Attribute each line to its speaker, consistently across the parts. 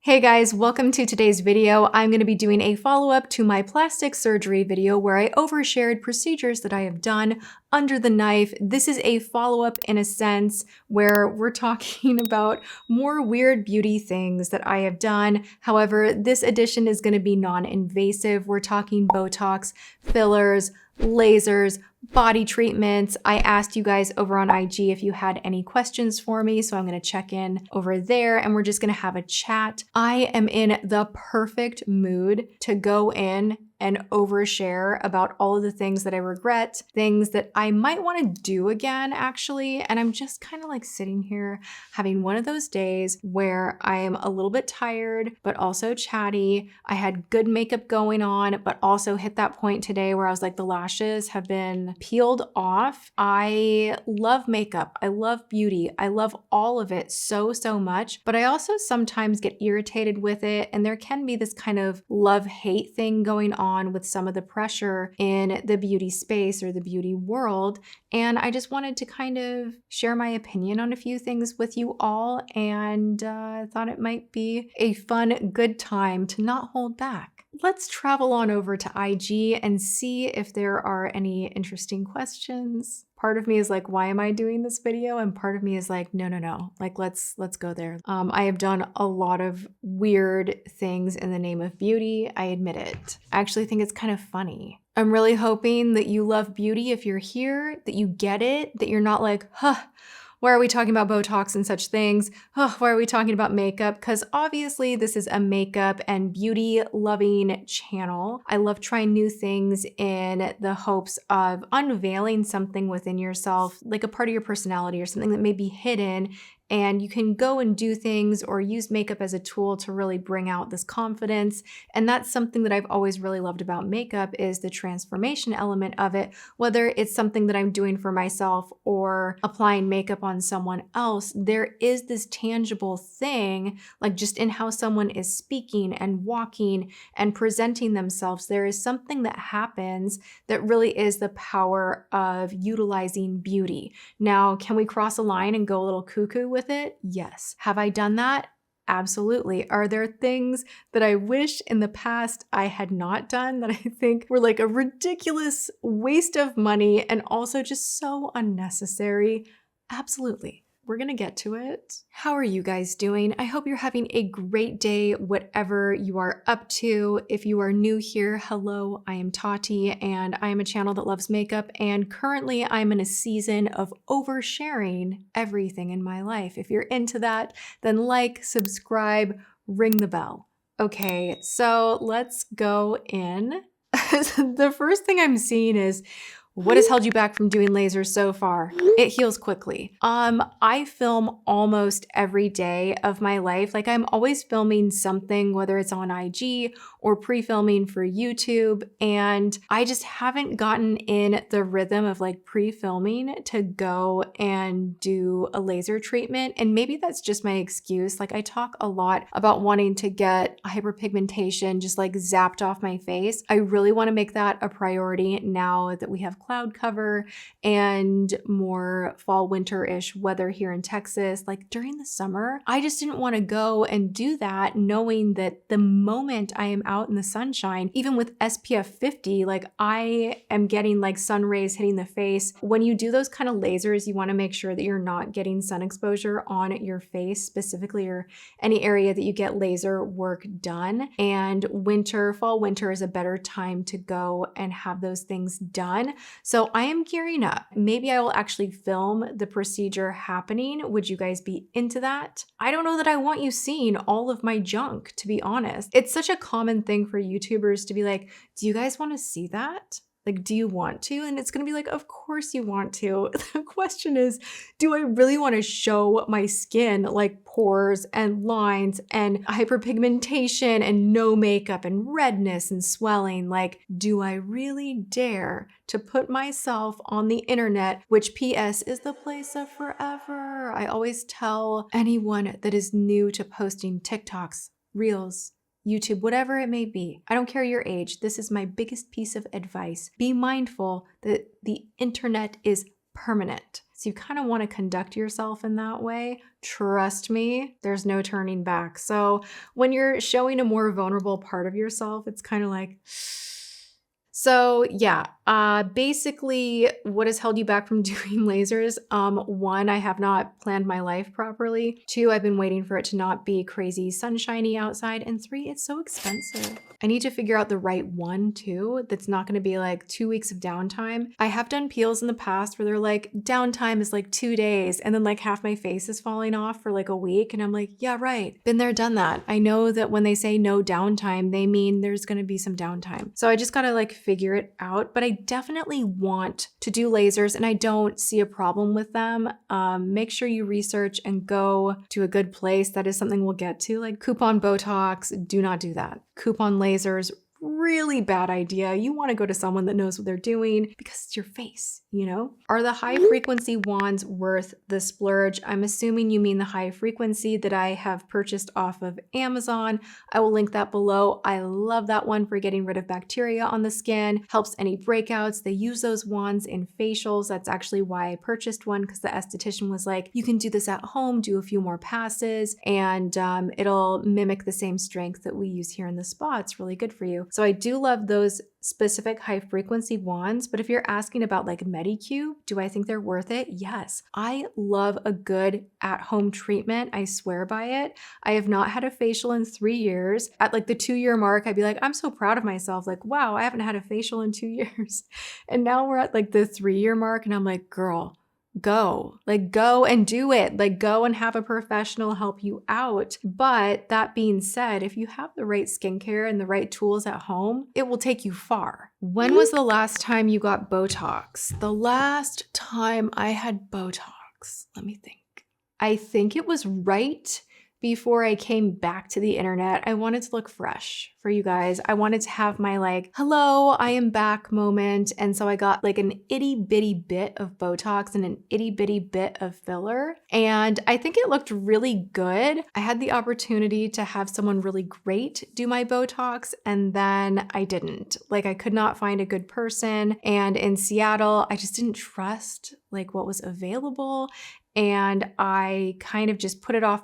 Speaker 1: Hey guys, welcome to today's video. I'm going to be doing a follow-up to my plastic surgery video where I overshared procedures that I have done under the knife. This is a follow-up in a sense where we're talking about more weird beauty things that I have done. However, this edition is going to be non-invasive. We're talking Botox, fillers, lasers, body treatments. I asked you guys over on IG if you had any questions for me, so I'm going to check in over there and we're just going to have a chat. I am in the perfect mood to go in and overshare about all of the things that I regret, things that I might want to do again, actually. And I'm just kind of like sitting here having one of those days where I am a little bit tired, but also chatty. I had good makeup going on, but also hit that point today where I was like, the lashes have been peeled off. I love makeup. I love beauty. I love all of it so much, but I also sometimes get irritated with it. And there can be this kind of love-hate thing going on with some of the pressure in the beauty space or the beauty world. And I just wanted to kind of share my opinion on a few things with you all, and thought it might be a fun, good time to not hold back. Let's travel on over to IG and see if there are any interesting questions. Part of me is like, why am I doing this video? And part of me is like, no. Like, let's go there. I have done a lot of weird things in the name of beauty. I admit it. I actually think it's kind of funny. I'm really hoping that you love beauty if you're here, that you get it, that you're not like, why are we talking about Botox and such things? Why are we talking about makeup? Because obviously this is a makeup and beauty loving channel. I love trying new things in the hopes of unveiling something within yourself, like a part of your personality or something that may be hidden. And you can go and do things or use makeup as a tool to really bring out this confidence. And that's something that I've always really loved about makeup, is the transformation element of it. Whether it's something that I'm doing for myself or applying makeup on someone else, there is this tangible thing, like just in how someone is speaking and walking and presenting themselves. There is something that happens that really is the power of utilizing beauty. Now, can we cross a line and go a little cuckoo with it? Yes. Have I done that? Absolutely. Are there things that I wish in the past I had not done that I think were like a ridiculous waste of money and also just so unnecessary? Absolutely. We're gonna get to it. How are you guys doing? I hope you're having a great day, whatever you are up to. If you are new here, hello, I am Tati, and I am a channel that loves makeup, and currently I'm in a season of oversharing everything in my life. If you're into that, then like, subscribe, ring the bell. Okay, so let's go in. The first thing I'm seeing is, what has held you back from doing lasers so far? It heals quickly. I film almost every day of my life. Like, I'm always filming something, whether it's on IG or pre-filming for YouTube. And I just haven't gotten in the rhythm of like pre-filming to go and do a laser treatment. And maybe that's just my excuse. Like, I talk a lot about wanting to get hyperpigmentation just like zapped off my face. I really want to make that a priority now that we have cloud cover and more fall winter-ish weather here in Texas. Like, during the summer, I just didn't want to go and do that, knowing that the moment I am out in the sunshine, even with SPF 50, like I am getting like sun rays hitting the face. When you do those kind of lasers, you want to make sure that you're not getting sun exposure on your face specifically, or any area that you get laser work done. And fall winter is a better time to go and have those things done. So I am gearing up. Maybe I will actually film the procedure happening. Would you guys be into that? I don't know that I want you seeing all of my junk, to be honest. It's such a common thing for YouTubers to be like, do you guys want to see that? Like, do you want to? And it's going to be like, of course you want to. The question is, do I really want to show my skin, like pores and lines and hyperpigmentation and no makeup and redness and swelling? Like, do I really dare to put myself on the internet, which PS is the place of forever? I always tell anyone that is new to posting TikToks, Reels, YouTube, whatever it may be. I don't care your age. This is my biggest piece of advice. Be mindful that the internet is permanent. So you kind of want to conduct yourself in that way. Trust me, there's no turning back. So when you're showing a more vulnerable part of yourself, it's kind of like, so yeah, basically what has held you back from doing lasers? One, I have not planned my life properly. Two, I've been waiting for it to not be crazy sunshiny outside. And three, it's so expensive. I need to figure out the right one too, that's not gonna be like 2 weeks of downtime. I have done peels in the past where they're like, downtime is like 2 days and then like half my face is falling off for like a week. And I'm like, yeah, right. Been there, done that. I know that when they say no downtime, they mean there's gonna be some downtime. So I just gotta like figure it out, but I definitely want to do lasers and I don't see a problem with them. Make sure you research and go to a good place. That is something we'll get to, like coupon Botox. Do not do that. Coupon lasers, really bad idea. You want to go to someone that knows what they're doing because it's your face, you know? Are the high frequency wands worth the splurge? I'm assuming you mean the high frequency that I have purchased off of Amazon. I will link that below. I love that one for getting rid of bacteria on the skin, helps any breakouts. They use those wands in facials. That's actually why I purchased one, because the esthetician was like, you can do this at home, do a few more passes, and it'll mimic the same strength that we use here in the spa. It's really good for you. So I do love those specific high frequency wands, but if you're asking about like Medicube, do I think they're worth it? Yes. I love a good at-home treatment. I swear by it. I have not had a facial in 3 years. At like the 2-year mark, I'd be like, I'm so proud of myself. Like, wow, I haven't had a facial in 2 years. And now we're at like the 3-year mark and I'm like, girl, go and do it. Like, go and have a professional help you out. But that being said, if you have the right skincare and the right tools at home, it will take you far. When was the last time you got Botox? The last time I had Botox, let me think. I think it was right before I came back to the internet. I wanted to look fresh for you guys. I wanted to have my like, hello, I am back moment. And so I got like an itty bitty bit of Botox and an itty bitty bit of filler. And I think it looked really good. I had the opportunity to have someone really great do my Botox, and then I didn't. Like, I could not find a good person. And in Seattle, I just didn't trust like what was available. And I kind of just put it off.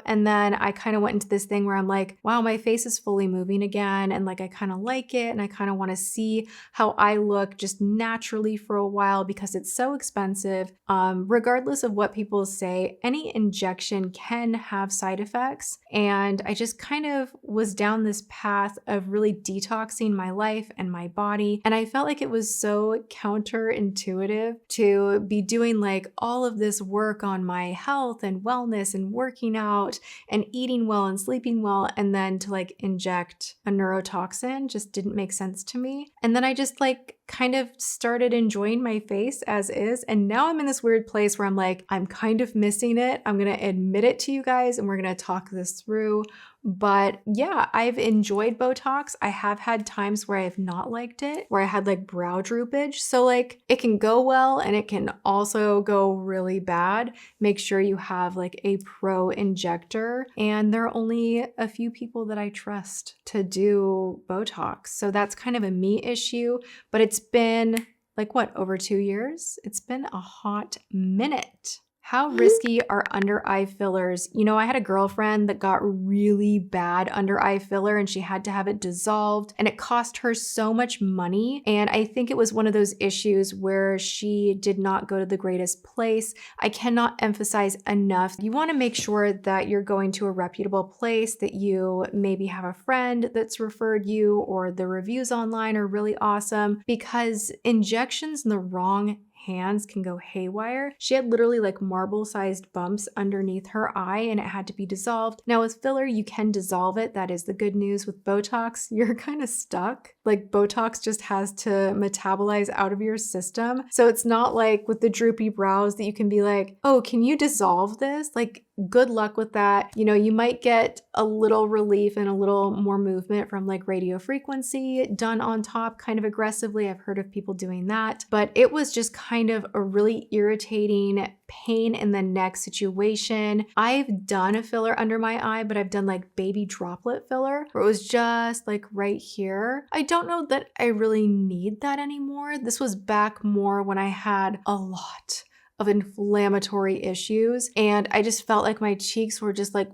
Speaker 1: And then I kind of went into this thing where I'm like, wow, my face is fully moving again. And like, I kind of like it. And I kind of want to see how I look just naturally for a while because it's so expensive. Regardless of what people say, any injection can have side effects. And I just kind of was down this path of really detoxing my life and my body. And I felt like it was so counterintuitive to be doing like all of this work on my health and wellness and working out and eating well and sleeping well, and then to like inject a neurotoxin just didn't make sense to me. And then I just like kind of started enjoying my face as is. And now I'm in this weird place where I'm like, I'm kind of missing it. I'm going to admit it to you guys and we're going to talk this through. But yeah, I've enjoyed Botox. I have had times where I have not liked it, where I had like brow droopage. So like it can go well and it can also go really bad. Make sure you have like a pro injector. And there are only a few people that I trust to do Botox. So that's kind of a me issue, but it's been like what, over 2 years? It's been a hot minute. How risky are under eye fillers? You know, I had a girlfriend that got really bad under eye filler and she had to have it dissolved and it cost her so much money. And I think it was one of those issues where she did not go to the greatest place. I cannot emphasize enough. You want to make sure that you're going to a reputable place, that you maybe have a friend that's referred you, or the reviews online are really awesome, because injections in the wrong hands can go haywire. She had literally like marble-sized bumps underneath her eye and it had to be dissolved. Now with filler, you can dissolve it. That is the good news. With Botox, you're kind of stuck. Like Botox just has to metabolize out of your system. So it's not like with the droopy brows that you can be like, oh, can you dissolve this? Like, good luck with that. You know, you might get a little relief and a little more movement from like radio frequency done on top kind of aggressively. I've heard of people doing that, but it was just kind of a really irritating pain in the neck situation. I've done a filler under my eye, but I've done like baby droplet filler where it was just like right here. I don't know that I really need that anymore. This was back more when I had a lot of inflammatory issues. And I just felt like my cheeks were just like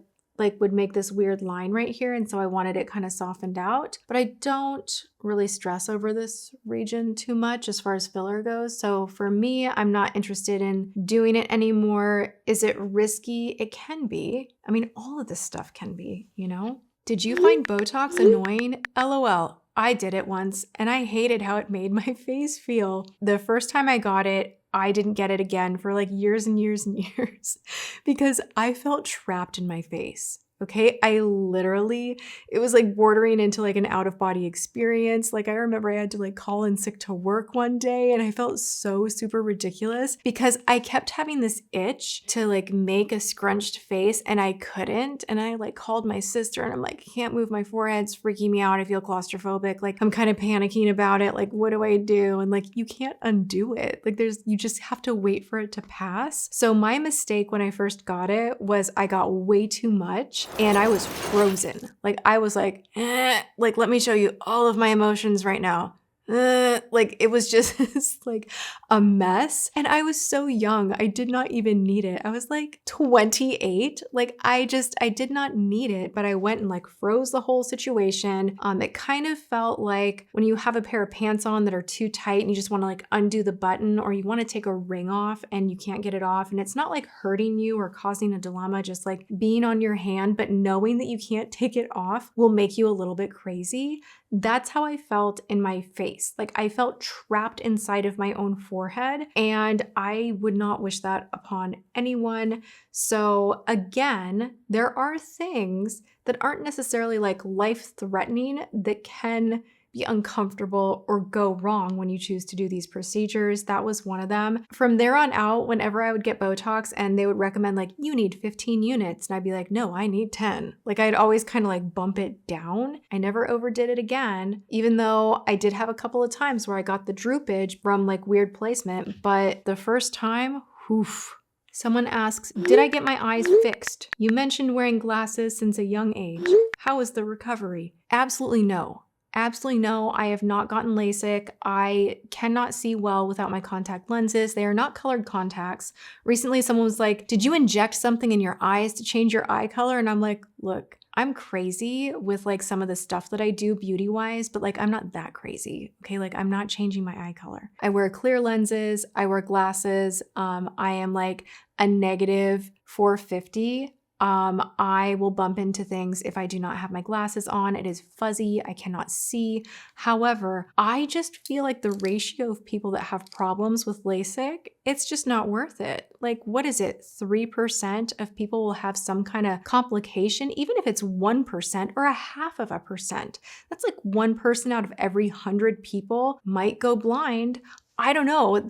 Speaker 1: would make this weird line right here. And so I wanted it kind of softened out, but I don't really stress over this region too much as far as filler goes. So for me, I'm not interested in doing it anymore. Is it risky? It can be. I mean, all of this stuff can be, you know? Did you find Botox annoying? LOL. I did it once and I hated how it made my face feel. The first time I got it, I didn't get it again for like years and years and years because I felt trapped in my face. Okay, it was like bordering into like an out-of-body experience. Like I remember I had to like call in sick to work one day and I felt so super ridiculous because I kept having this itch to like make a scrunched face and I couldn't. And I like called my sister and I'm like, I can't move my forehead, it's freaking me out. I feel claustrophobic. Like I'm kind of panicking about it. Like, what do I do? And like, you can't undo it. Like you just have to wait for it to pass. So my mistake when I first got it was I got way too much. And I was frozen. Like I was like, like, let me show you all of my emotions right now. Like it was just like a mess. And I was so young. I did not even need it. I was like 28. Like I did not need it, but I went and like froze the whole situation. It kind of felt like when you have a pair of pants on that are too tight and you just want to like undo the button, or you want to take a ring off and you can't get it off. And it's not like hurting you or causing a dilemma, just like being on your hand, but knowing that you can't take it off will make you a little bit crazy. That's how I felt in my face. Like I felt trapped inside of my own forehead, and I would not wish that upon anyone. So again, there are things that aren't necessarily like life-threatening that can be uncomfortable or go wrong when you choose to do these procedures. That was one of them. From there on out, whenever I would get Botox and they would recommend like, you need 15 units. And I'd be like, no, I need 10. Like I'd always kind of like bump it down. I never overdid it again, even though I did have a couple of times where I got the droopage from like weird placement. But the first time, oof. Someone asks, did I get my eyes fixed? You mentioned wearing glasses since a young age. How is the recovery? Absolutely no. Absolutely no, I have not gotten LASIK. I cannot see well without my contact lenses. They are not colored contacts. Recently, someone was like, did you inject something in your eyes to change your eye color? And I'm like, look, I'm crazy with like some of the stuff that I do beauty-wise, but like I'm not that crazy, okay? Like I'm not changing my eye color. I wear clear lenses, I wear glasses. I am like a negative 450. I will bump into things if I do not have my glasses on. It is fuzzy. I cannot see. However, I just feel like the ratio of people that have problems with LASIK, it's just not worth it. Like, what is it? 3% of people will have some kind of complication, even if it's 1% or a half of a percent. That's like one person out of every 100 people might go blind. I don't know,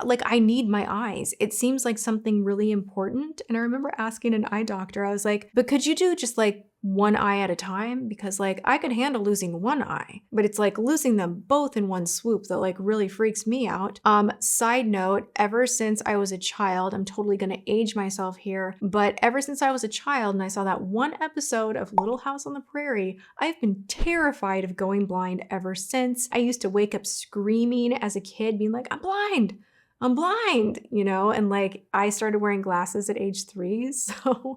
Speaker 1: like I need my eyes. It seems like something really important. And I remember asking an eye doctor, I was like, but could you do just like one eye at a time? Because like I could handle losing one eye, but it's like losing them both in one swoop that like really freaks me out. Side note, ever since I was a child, I'm totally gonna age myself here, but ever since I was a child and I saw that one episode of Little House on the Prairie, I've been terrified of going blind ever since. I used to wake up screaming as a kid, being like, I'm blind, you know? And like I started wearing glasses at age 3, so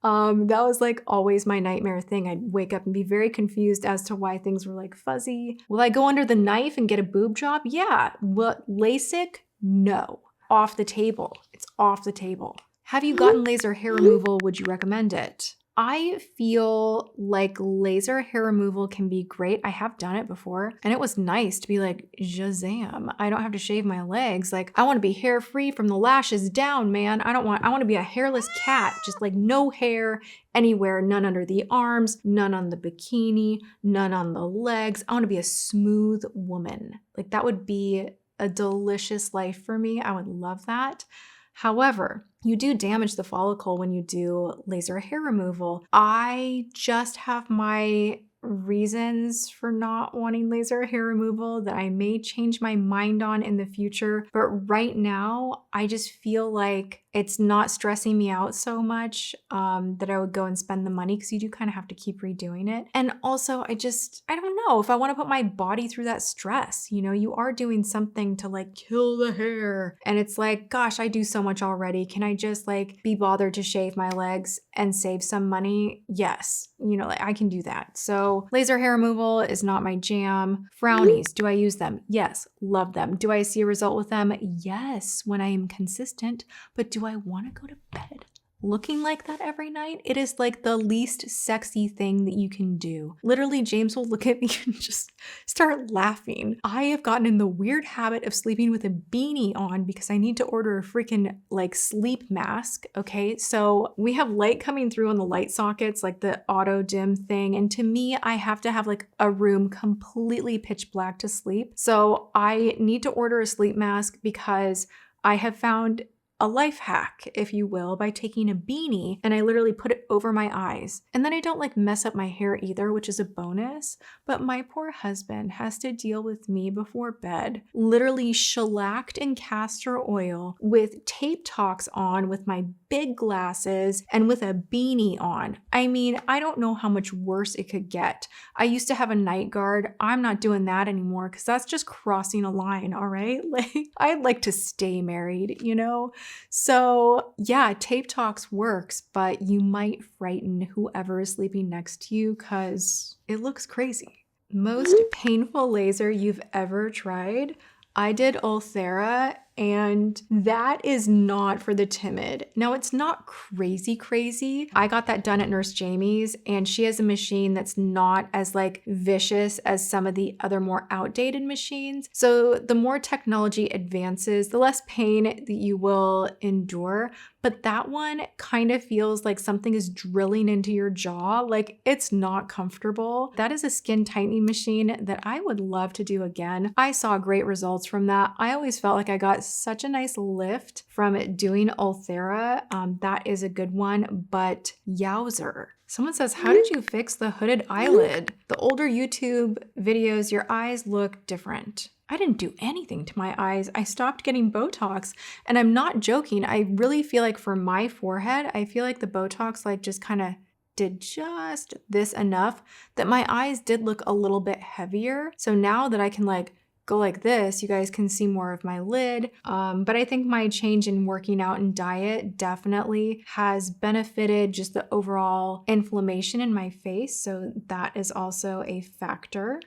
Speaker 1: that was like always my nightmare thing. I'd wake up and be very confused as to why things were like fuzzy. Will I go under the knife and get a boob job? Yeah. What, LASIK? No. Off the table. It's off the table. Have you gotten laser hair removal? Would you recommend it? I feel like laser hair removal can be great. I have done it before and it was nice to be like, Shazam, I don't have to shave my legs. Like I want to be hair free from the lashes down, man. I want to be a hairless cat, just like no hair anywhere, none under the arms, none on the bikini, none on the legs. I want to be a smooth woman. Like that would be a delicious life for me. I would love that. However, you do damage the follicle when you do laser hair removal. I just have my reasons for not wanting laser hair removal that I may change my mind on in the future. But right now, I just feel like it's not stressing me out so much that I would go and spend the money, because you do kind of have to keep redoing it. And also, I don't know if I want to put my body through that stress. You know, you are doing something to like kill the hair. And it's like, gosh, I do so much already. Can I just like be bothered to shave my legs and save some money? Yes. You know, like I can do that. So laser hair removal is not my jam. Frownies, do I use them? Yes. Love them. Do I see a result with them? Yes, when I am consistent. But do I want to go to bed looking like that every night? It is like the least sexy thing that you can do. Literally, James will look at me and just start laughing. I have gotten in the weird habit of sleeping with a beanie on because I need to order a freaking like sleep mask. Okay, so we have light coming through on the light sockets, like the auto dim thing. And to me, I have to have like a room completely pitch black to sleep. So I need to order a sleep mask because I have found a life hack, if you will, by taking a beanie and I literally put it over my eyes. And then I don't like mess up my hair either, which is a bonus. But my poor husband has to deal with me before bed, literally shellacked in castor oil with tape talks on, with my big glasses and with a beanie on. I mean, I don't know how much worse it could get. I used to have a night guard. I'm not doing that anymore because that's just crossing a line, all right? Like, I'd like to stay married, you know? So yeah, tape talks works, but you might frighten whoever is sleeping next to you because it looks crazy. Most painful laser you've ever tried? I did Ulthera, and that is not for the timid. Now, it's not crazy. I got that done at Nurse Jamie's, and she has a machine that's not as like vicious as some of the other more outdated machines. So the more technology advances, the less pain that you will endure. But that one kind of feels like something is drilling into your jaw. Like, it's not comfortable. That is a skin tightening machine that I would love to do again. I saw great results from that. I always felt like I got such a nice lift from doing Ulthera. That is a good one, but yowzer. Someone says, how did you fix the hooded eyelid? The older YouTube videos, your eyes look different. I didn't do anything to my eyes. I stopped getting Botox, and I'm not joking. I really feel like for my forehead, I feel like the Botox like just kind of did just this enough that my eyes did look a little bit heavier. So now that I can like go like this, you guys can see more of my lid. But I think my change in working out and diet definitely has benefited just the overall inflammation in my face. So that is also a factor.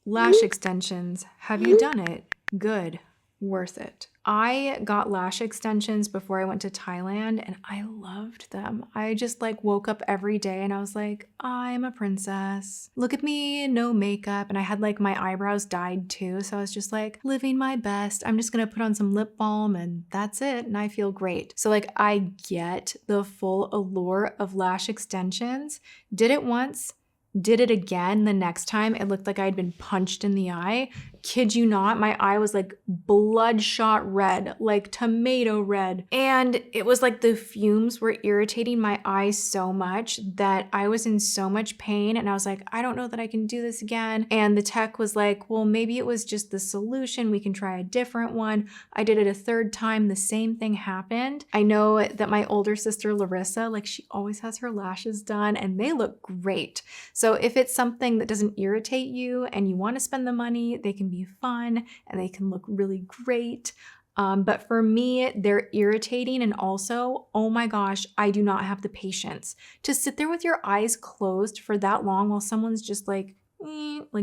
Speaker 1: Lash extensions. Have you done it? Good. Worth it. I got lash extensions before I went to Thailand and I loved them. I just like woke up every day and I was like, I'm a princess. Look at me, no makeup. And I had like my eyebrows dyed too. So I was just like living my best. I'm just gonna put on some lip balm and that's it. And I feel great. So like I get the full allure of lash extensions. Did it once. Did it again the next time. It looked like I'd been punched in the eye. Kid you not, my eye was like bloodshot red, like tomato red. And it was like the fumes were irritating my eyes so much that I was in so much pain. And I was like, I don't know that I can do this again. And the tech was like, well, maybe it was just the solution. We can try a different one. I did it a third time. The same thing happened. I know that my older sister, Larissa, like she always has her lashes done and they look great. So if it's something that doesn't irritate you and you want to spend the money, they can be fun and they can look really great. But for me, they're irritating. And also, oh my gosh, I do not have the patience to sit there with your eyes closed for that long while someone's just like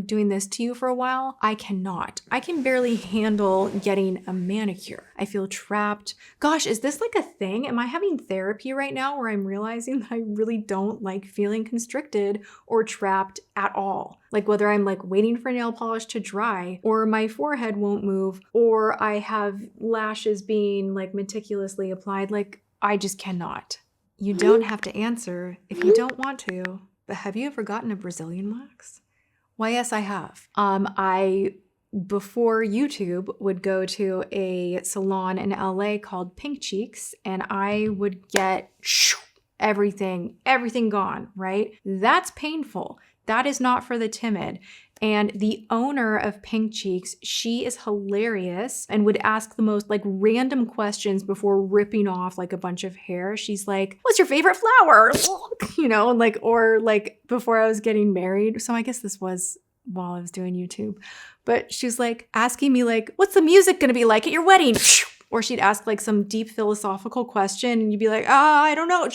Speaker 1: doing this to you for a while. I cannot. I can barely handle getting a manicure. I feel trapped. Gosh, is this like a thing? Am I having therapy right now where I'm realizing that I really don't like feeling constricted or trapped at all? Like whether I'm like waiting for nail polish to dry or my forehead won't move or I have lashes being like meticulously applied, like I just cannot. You don't have to answer if you don't want to, but have you ever gotten a Brazilian wax? Why, yes, I have. I, before YouTube, would go to a salon in LA called Pink Cheeks, and I would get everything gone, right? That's painful. That is not for the timid. And the owner of Pink Cheeks, she is hilarious and would ask the most like random questions before ripping off like a bunch of hair. She's like, what's your favorite flower? You know, and like, or like before I was getting married. So I guess this was while I was doing YouTube, but she was like asking me like, what's the music gonna be like at your wedding? Or she'd ask like some deep philosophical question and you'd be like, I don't know,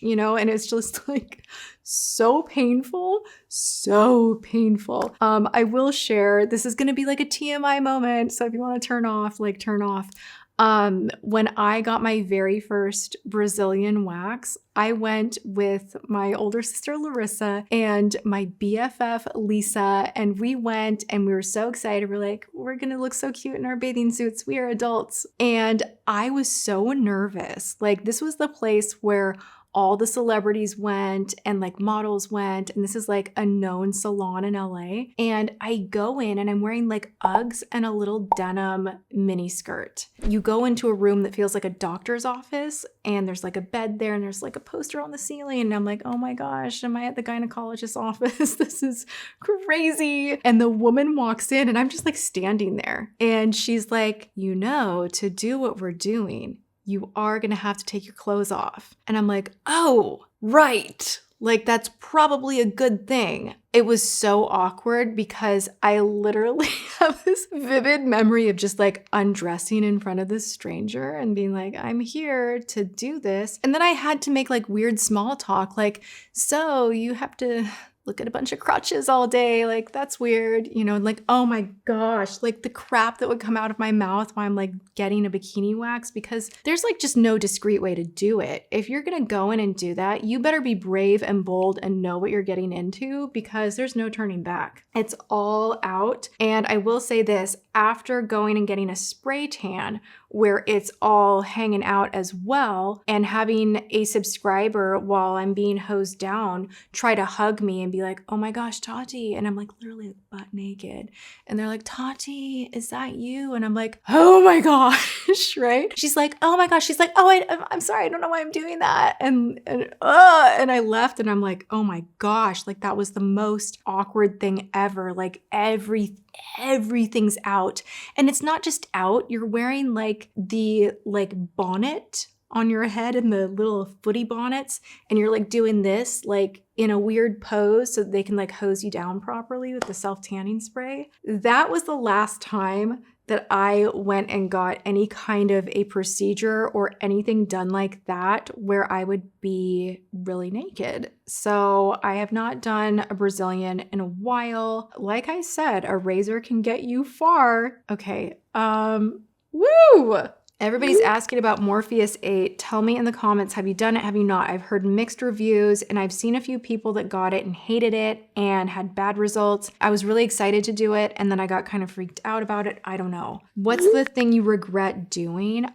Speaker 1: you know, and it's just like so painful, so painful. I will share, this is gonna be like a TMI moment, so if you wanna turn off, like turn off. When I got my very first Brazilian wax, I went with my older sister Larissa and my BFF Lisa, and we went and we were so excited. We're like, we're gonna look so cute in our bathing suits. We are adults. And I was so nervous. Like, this was the place where all the celebrities went and like models went, and this is like a known salon in LA. And I go in and I'm wearing like Uggs and a little denim mini skirt. You go into a room that feels like a doctor's office, and there's like a bed there and there's like a poster on the ceiling, and I'm like, oh my gosh, am I at the gynecologist's office? This is crazy. And the woman walks in and I'm just like standing there, and she's like, you know, to do what we're doing, you are gonna have to take your clothes off. And I'm like, oh, right. Like, that's probably a good thing. It was so awkward because I literally have this vivid memory of just like undressing in front of this stranger and being like, I'm here to do this. And then I had to make like weird small talk, like, so you have to look at a bunch of crotches all day, like that's weird, you know, like, oh my gosh, like the crap that would come out of my mouth while I'm like getting a bikini wax, because there's like just no discreet way to do it. If you're gonna go in and do that, you better be brave and bold and know what you're getting into, because there's no turning back. It's all out. And I will say this, after going and getting a spray tan where it's all hanging out as well, and having a subscriber while I'm being hosed down try to hug me and be like, oh my gosh, Tati. And I'm like literally butt naked. And they're like, Tati, is that you? And I'm like, oh my gosh, right? She's like, oh my gosh. She's like, oh, I'm sorry. I don't know why I'm doing that. And I left and I'm like, oh my gosh, like that was the most awkward thing ever. Like everything's out. And it's not just out, you're wearing like the like bonnet on your head and the little footy bonnets, and you're like doing this like in a weird pose so that they can like hose you down properly with the self-tanning spray. That was the last time that I went and got any kind of a procedure or anything done like that where I would be really naked. So I have not done a Brazilian in a while. Like I said, a razor can get you far. Okay, woo! Everybody's asking about Morpheus 8. Tell me in the comments, have you done it? Have you not? I've heard mixed reviews, and I've seen a few people that got it and hated it and had bad results. I was really excited to do it, and then I got kind of freaked out about it. I don't know. What's the thing you regret doing?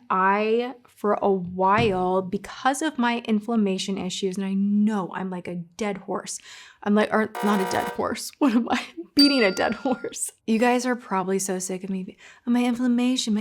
Speaker 1: For a while, because of my inflammation issues, and I know I'm like a dead horse. I'm like, or not a dead horse. What am I? Beating a dead horse. You guys are probably so sick of me. My inflammation,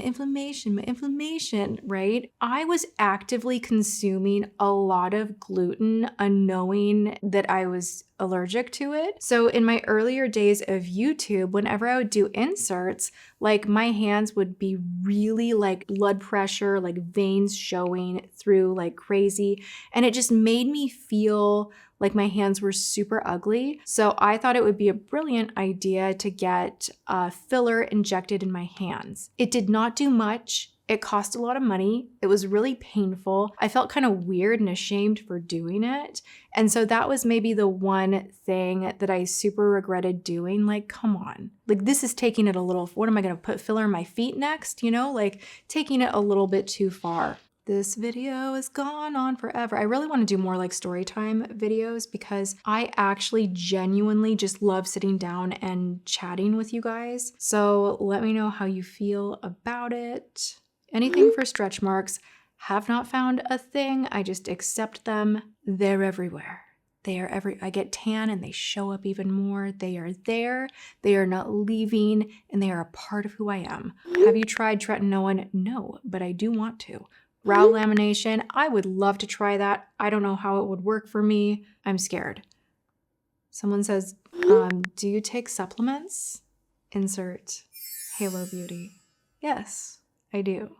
Speaker 1: right? I was actively consuming a lot of gluten, unknowing that I was allergic to it. So in my earlier days of YouTube, whenever I would do inserts, like my hands would be really like blood pressure, like veins showing through like crazy. And it just made me feel like my hands were super ugly. So I thought it would be a brilliant idea to get a filler injected in my hands. It did not do much. It cost a lot of money. It was really painful. I felt kind of weird and ashamed for doing it. And so that was maybe the one thing that I super regretted doing. Like, come on. Like, this is taking it a little, what am I gonna put filler in my feet next? You know, like taking it a little bit too far. This video has gone on forever. I really want to do more like story time videos because I actually genuinely just love sitting down and chatting with you guys. So let me know how you feel about it. Anything for stretch marks. Have not found a thing. I just accept them. They're everywhere. I get tan and they show up even more. They are there. They are not leaving, and they are a part of who I am. Have you tried tretinoin? No, but I do want to. Brow lamination, I would love to try that. I don't know how it would work for me. I'm scared. Someone says, do you take supplements? Insert Halo Beauty. Yes, I do.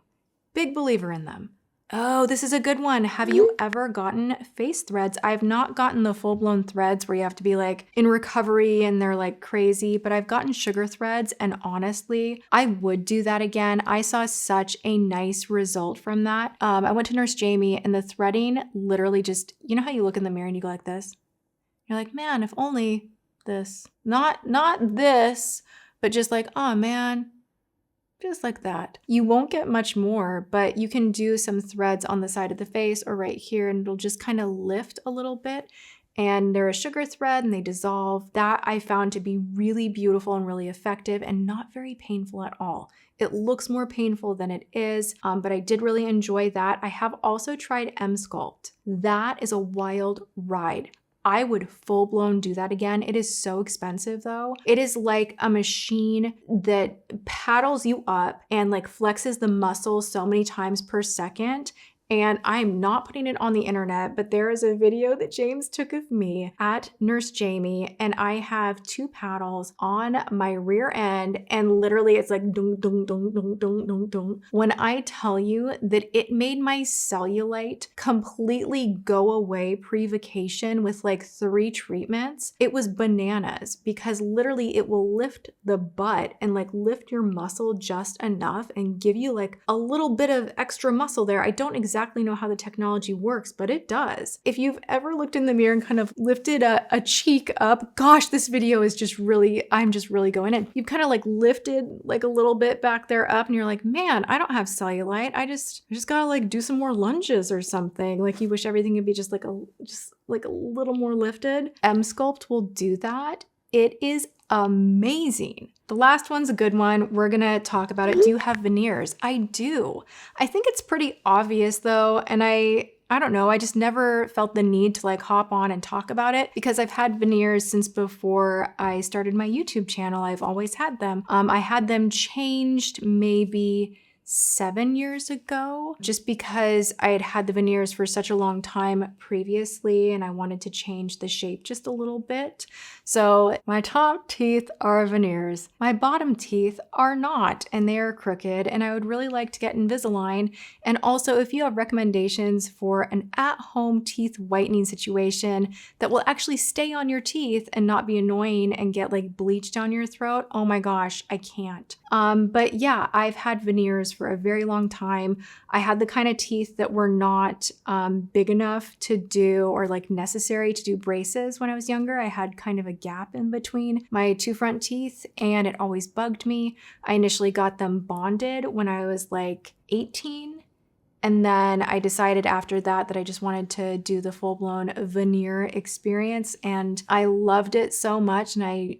Speaker 1: Big believer in them. Oh, this is a good one. Have you ever gotten face threads? I've not gotten the full-blown threads where you have to be like in recovery and they're like crazy, but I've gotten sugar threads, and honestly, I would do that again. I saw such a nice result from that. I went to Nurse Jamie and the threading literally just, you know how you look in the mirror and you go like this? You're like, man, if only this, not this, but just like, oh man, just like that. You won't get much more, but you can do some threads on the side of the face or right here, and it'll just kind of lift a little bit. And they're a sugar thread and they dissolve. That I found to be really beautiful and really effective and not very painful at all. It looks more painful than it is, but I did really enjoy that. I have also tried M-Sculpt. That is a wild ride. I would full-blown do that again. It is so expensive though. It is like a machine that paddles you up and like flexes the muscle so many times per second. And I'm not putting it on the internet, but there is a video that James took of me at Nurse Jamie, and I have 2 paddles on my rear end, and literally it's like dung, dung, dung, dung, dung, dung, dung. When I tell you that it made my cellulite completely go away pre-vacation with like 3 treatments, it was bananas, because literally it will lift the butt and like lift your muscle just enough and give you like a little bit of extra muscle there. I don't exactly know how the technology works, but it does. If you've ever looked in the mirror and kind of lifted a cheek up, gosh, this video is just really, I'm just really going in. You've kind of like lifted like a little bit back there up and you're like, man, I don't have cellulite. I just gotta like do some more lunges or something. Like you wish everything could be just like a little more lifted. M-Sculpt will do that. It is amazing. The last one's a good one. We're gonna talk about it. Do you have veneers? I do. I think it's pretty obvious though, and I don't know, I just never felt the need to like hop on and talk about it because I've had veneers since before I started my YouTube channel. I've always had them. I had them changed maybe 7 years ago, just because I had had the veneers for such a long time previously and I wanted to change the shape just a little bit. So my top teeth are veneers. My bottom teeth are not, and they are crooked, and I would really like to get Invisalign. And also, if you have recommendations for an at-home teeth whitening situation that will actually stay on your teeth and not be annoying and get like bleach down your throat, oh my gosh, I can't. But yeah, I've had veneers for a very long time. I had the kind of teeth that were not big enough to do or like necessary to do braces when I was younger. I had kind of a gap in between my 2 front teeth and it always bugged me. I initially got them bonded when I was like 18. And then I decided after that I just wanted to do the full-blown veneer experience, and I loved it so much. And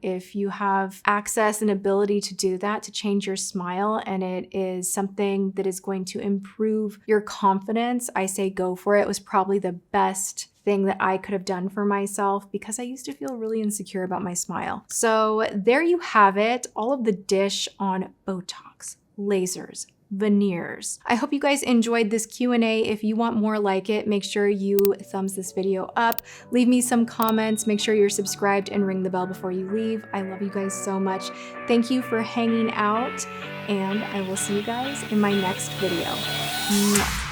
Speaker 1: if you have access and ability to do that, to change your smile, and it is something that is going to improve your confidence, I say go for it. It was probably the best thing that I could have done for myself because I used to feel really insecure about my smile. So there you have it, all of the dish on Botox, lasers, veneers. I hope you guys enjoyed this Q&A. If you want more like it, make sure you thumbs this video up, leave me some comments, make sure you're subscribed and ring the bell before you leave. I love you guys so much. Thank you for hanging out, and I will see you guys in my next video. Mwah.